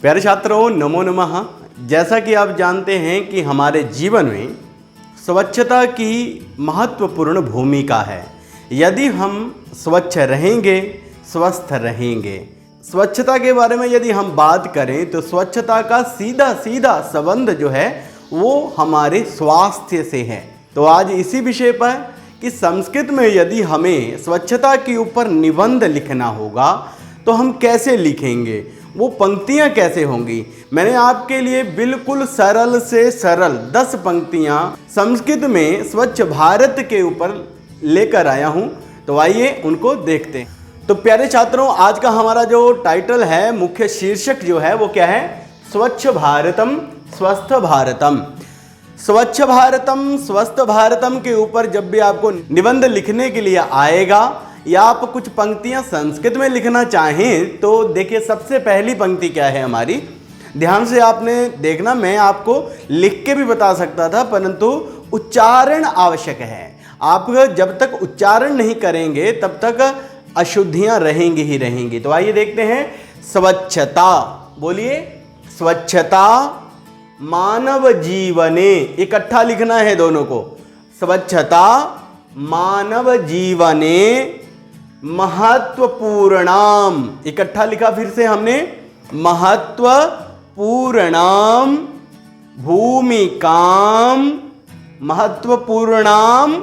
प्यारे छात्रों, नमो नमः। जैसा कि आप जानते हैं कि हमारे जीवन में स्वच्छता की महत्वपूर्ण भूमिका है। यदि हम स्वच्छ रहेंगे, स्वस्थ रहेंगे। स्वच्छता के बारे में यदि हम बात करें तो स्वच्छता का सीधा सीधा संबंध जो है वो हमारे स्वास्थ्य से है। तो आज इसी विषय पर कि संस्कृत में यदि हमें स्वच्छता के ऊपर निबंध लिखना होगा तो हम कैसे लिखेंगे, वो पंक्तियाँ कैसे होंगी। मैंने आपके लिए बिल्कुल सरल से सरल 10 पंक्तियाँ संस्कृत में स्वच्छ भारत के ऊपर लेकर आया हूँ। तो आइए उनको देखते हैं। तो प्यारे छात्रों, आज का हमारा जो टाइटल है, मुख्य शीर्षक जो है वो क्या है? स्वच्छ भारतम स्वस्थ भारतम। स्वच्छ भारतम स्वस्थ भारतम के ऊपर जब भी आपको निबंध लिखने के लिए आएगा या आप कुछ पंक्तियां संस्कृत में लिखना चाहें तो देखिए, सबसे पहली पंक्ति क्या है हमारी, ध्यान से आपने देखना। मैं आपको लिख के भी बता सकता था, परंतु उच्चारण आवश्यक है। आप जब तक उच्चारण नहीं करेंगे तब तक अशुद्धियां रहेंगी ही रहेंगी। तो आइए देखते हैं। स्वच्छता, बोलिए स्वच्छता मानव जीवने, इकट्ठा लिखना है दोनों को। स्वच्छता मानव जीवने महत्वपूर्णाम, इकट्ठा लिखा फिर से हमने, महत्वपूर्णाम भूमिकाम, महत्वपूर्णाम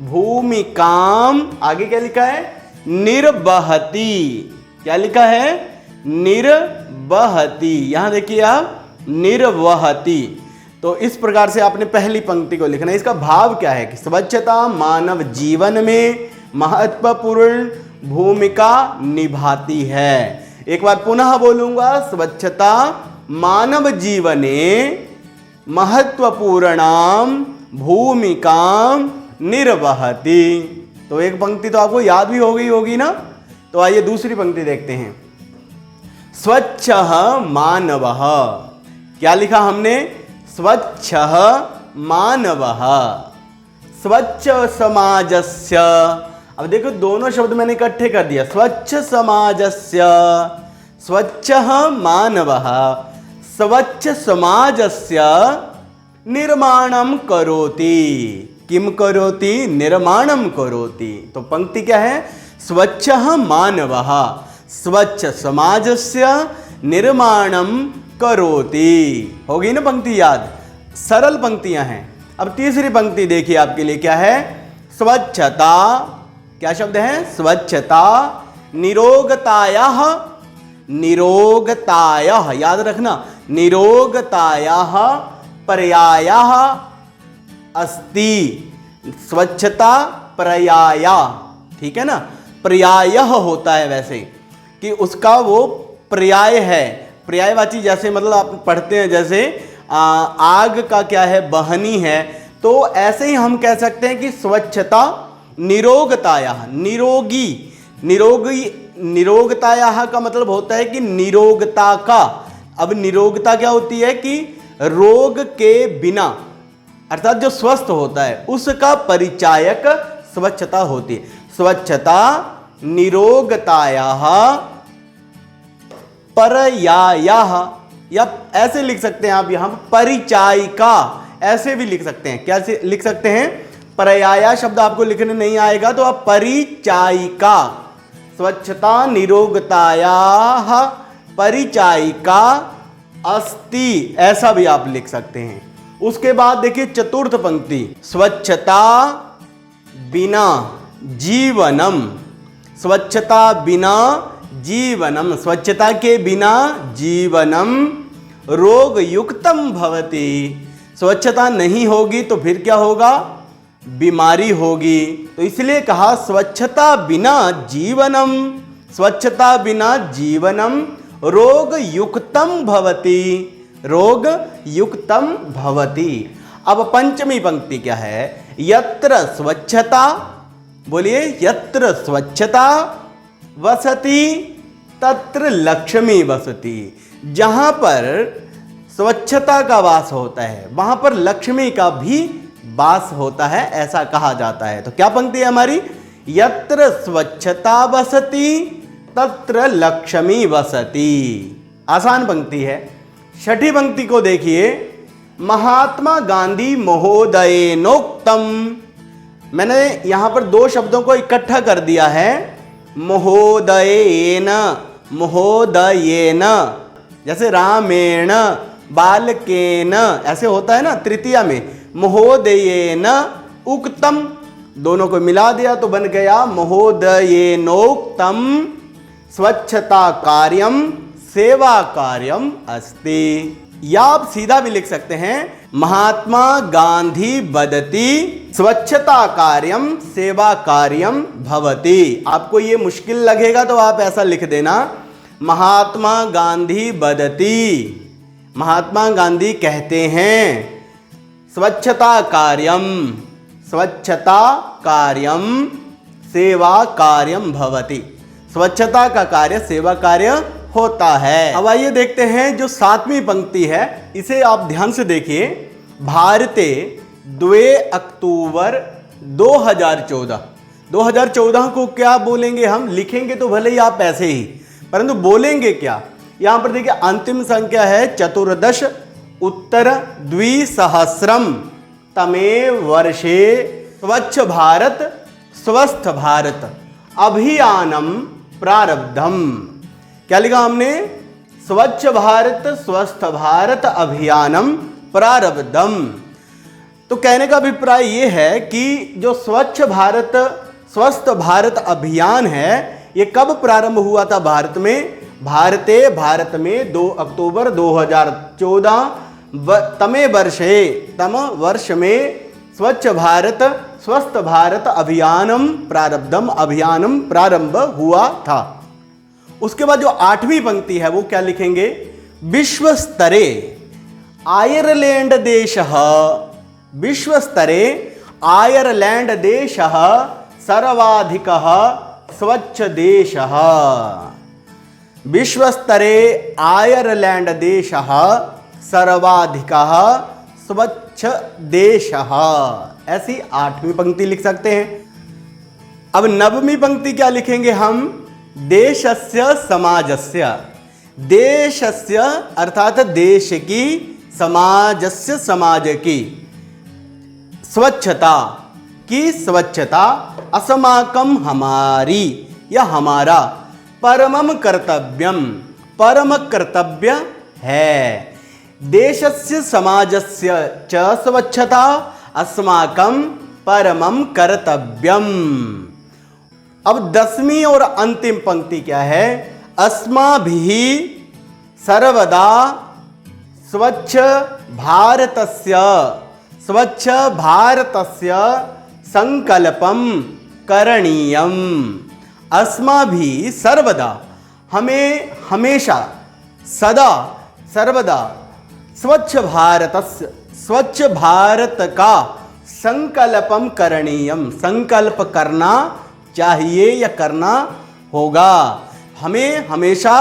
भूमिकाम। आगे क्या लिखा है? निर्वहति। क्या लिखा है? निर्वहति। यहां देखिए आप, निर्वहति। तो इस प्रकार से आपने पहली पंक्ति को लिखना है। इसका भाव क्या है कि स्वच्छता मानव जीवन में महत्वपूर्ण भूमिका निभाती है। एक बार पुनः बोलूंगा, स्वच्छता मानव जीवने महत्वपूर्णाम भूमिकाम निर्वहति। तो एक पंक्ति तो आपको याद भी हो गई होगी ना। तो आइए दूसरी पंक्ति देखते हैं। स्वच्छः मानवः। क्या लिखा हमने? स्वच्छः मानवः स्वच्छ समाजस्य। अब देखो, दोनों शब्द मैंने इकट्ठे कर दिया। स्वच्छ समाजस्य, स्वच्छः मानवः स्वच्छ समाजस्य निर्माणं करोति। किम करोति? निर्माणं करोति। तो पंक्ति क्या है? स्वच्छः मानवः स्वच्छ समाजस्य निर्माणं करोति। होगी ना पंक्ति याद? सरल पंक्तियां हैं। अब तीसरी पंक्ति देखिए आपके लिए क्या है? स्वच्छता, क्या शब्द है? स्वच्छता निरोगतायाः, निरोगतायाः, याद रखना, निरोगतायाः पर्यायः अस्ति। स्वच्छता पर्याया, ठीक है ना? पर्यायः होता है वैसे कि उसका वो पर्याय है। पर्यायवाची, जैसे मतलब आप पढ़ते हैं, जैसे आग का क्या है? बहनी है। तो ऐसे ही हम कह सकते हैं कि स्वच्छता निरोगताया, निरोगी, निरोगी, निरोगताया का मतलब होता है कि निरोगता का। अब निरोगता क्या होती है कि रोग के बिना, अर्थात जो स्वस्थ होता है उसका परिचायक स्वच्छता होती है। स्वच्छता निरोगताया पर्यायः, या ऐसे लिख सकते हैं आप, यहां परिचायिका ऐसे भी लिख सकते हैं। क्या लिख सकते हैं? पर्याय शब्द आपको लिखने नहीं आएगा तो आप परिचायिका, स्वच्छता निरोगतायाः परिचायिका अस्ति, ऐसा भी आप लिख सकते हैं। उसके बाद देखिए चतुर्थ पंक्ति, स्वच्छता बिना जीवनम, स्वच्छता बिना जीवनम, स्वच्छता के बिना जीवनम रोग युक्तम भवति। स्वच्छता नहीं होगी तो फिर क्या होगा? बीमारी होगी। तो इसलिए कहा स्वच्छता बिना जीवनम, स्वच्छता बिना जीवनम रोग युक्तम भवति, रोग युक्तम भवति। अब पंचमी पंक्ति क्या है? यत्र स्वच्छता, बोलिए यत्र स्वच्छता वसति तत्र लक्ष्मी वसति। जहां पर स्वच्छता का वास होता है वहां पर लक्ष्मी का भी वास होता है, ऐसा कहा जाता है। तो क्या पंक्ति है हमारी? यत्र स्वच्छता वसति तत्र लक्ष्मी वसति। आसान पंक्ति है। छठी पंक्ति को देखिए, महात्मा गांधी महोदयेनोक्तम। मैंने यहां पर दो शब्दों को इकट्ठा कर दिया है, महोदयेन, महोदयेन, जैसे रामेण बालकेन ऐसे होता है ना तृतीया में, महोदयेन उक्तम, दोनों को मिला दिया तो बन गया महोदयेनोक्तम स्वच्छता कार्यम सेवा कार्यम अस्ति। या आप सीधा भी लिख सकते हैं, महात्मा गांधी वदति स्वच्छता कार्यम सेवा कार्यम भवति। आपको ये मुश्किल लगेगा तो आप ऐसा लिख देना, महात्मा गांधी वदति, महात्मा गांधी कहते हैं, स्वच्छता कार्यम, स्वच्छता कार्यम सेवा कार्यम भवति, स्वच्छता का कार्य सेवा कार्य होता है। अब आइए देखते हैं जो 7वीं पंक्ति है, इसे आप ध्यान से देखिए। भारते 2 अक्टूबर 2014, 2014 को क्या बोलेंगे हम, लिखेंगे तो भले ही आप ऐसे ही, परंतु बोलेंगे क्या। यहां पर देखिए अंतिम संख्या है 14 उत्तर 2000 तमे वर्षे स्वच्छ भारत स्वस्थ भारत अभियानम प्रारब्धम। क्या लिखा हमने, स्वच्छ भारत स्वस्थ भारत अभियानम प्रारब्धम। तो कहने का अभिप्राय यह है कि जो स्वच्छ भारत स्वस्थ भारत अभियान है, ये कब प्रारंभ हुआ था भारत में, भारत में 2 अक्टूबर 2014 तमे वर्षे, तम वर्ष में स्वच्छ भारत स्वस्थ भारत अभियानम प्रारब्धम, अभियानम प्रारंभ हुआ था। उसके बाद जो 8वीं पंक्ति है वो क्या लिखेंगे, विश्व स्तरे आयरलैंड देशः, विश्व स्तरे आयरलैंड देशः सर्वाधिकः स्वच्छ देशः, विश्व स्तरे आयरलैंड देशः सर्वाधिकः स्वच्छ देशः। ऐसी 8वीं पंक्ति लिख सकते हैं। अब 9वीं पंक्ति क्या लिखेंगे हम, देशस्य समाजस्य, देशस्य अर्थात देश की, समाजस्य समाज की, स्वच्छता की स्वच्छता, अस्माकं हमारी या हमारा, परमम कर्तव्यम, परम कर्तव्य है। देशस्य समाजस्य च स्वच्छता अस्माकं परमम कर्तव्यम। अब 10वीं और अंतिम पंक्ति क्या है, अस्माभिः सर्वदा स्वच्छ भारतस्य, स्वच्छ भारतस्य संकल्पम करणीयम। अस्माभिः सर्वदा, हमें हमेशा, सदा सर्वदा, स्वच्छ भारतस्य, स्वच्छ भारत का संकल्पम करणीयम, संकल्प करना चाहिए या करना होगा। हमें हमेशा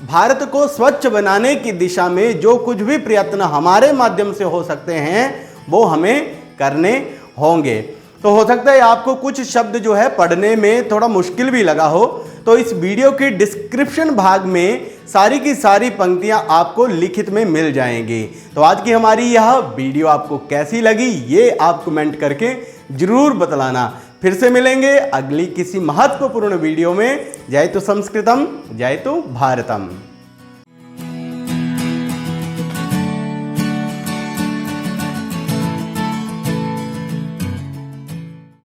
भारत को स्वच्छ बनाने की दिशा में जो कुछ भी प्रयत्न हमारे माध्यम से हो सकते हैं वो हमें करने होंगे। तो हो सकता है आपको कुछ शब्द जो है पढ़ने में थोड़ा मुश्किल भी लगा हो, तो इस वीडियो के डिस्क्रिप्शन भाग में सारी की सारी पंक्तियां आपको लिखित में मिल जाएंगी। तो आज की हमारी यह वीडियो आपको कैसी लगी ये आप कमेंट करके जरूर बतलाना। फिर से मिलेंगे अगली किसी महत्वपूर्ण वीडियो में। जय तो संस्कृतम, जय तो भारतम।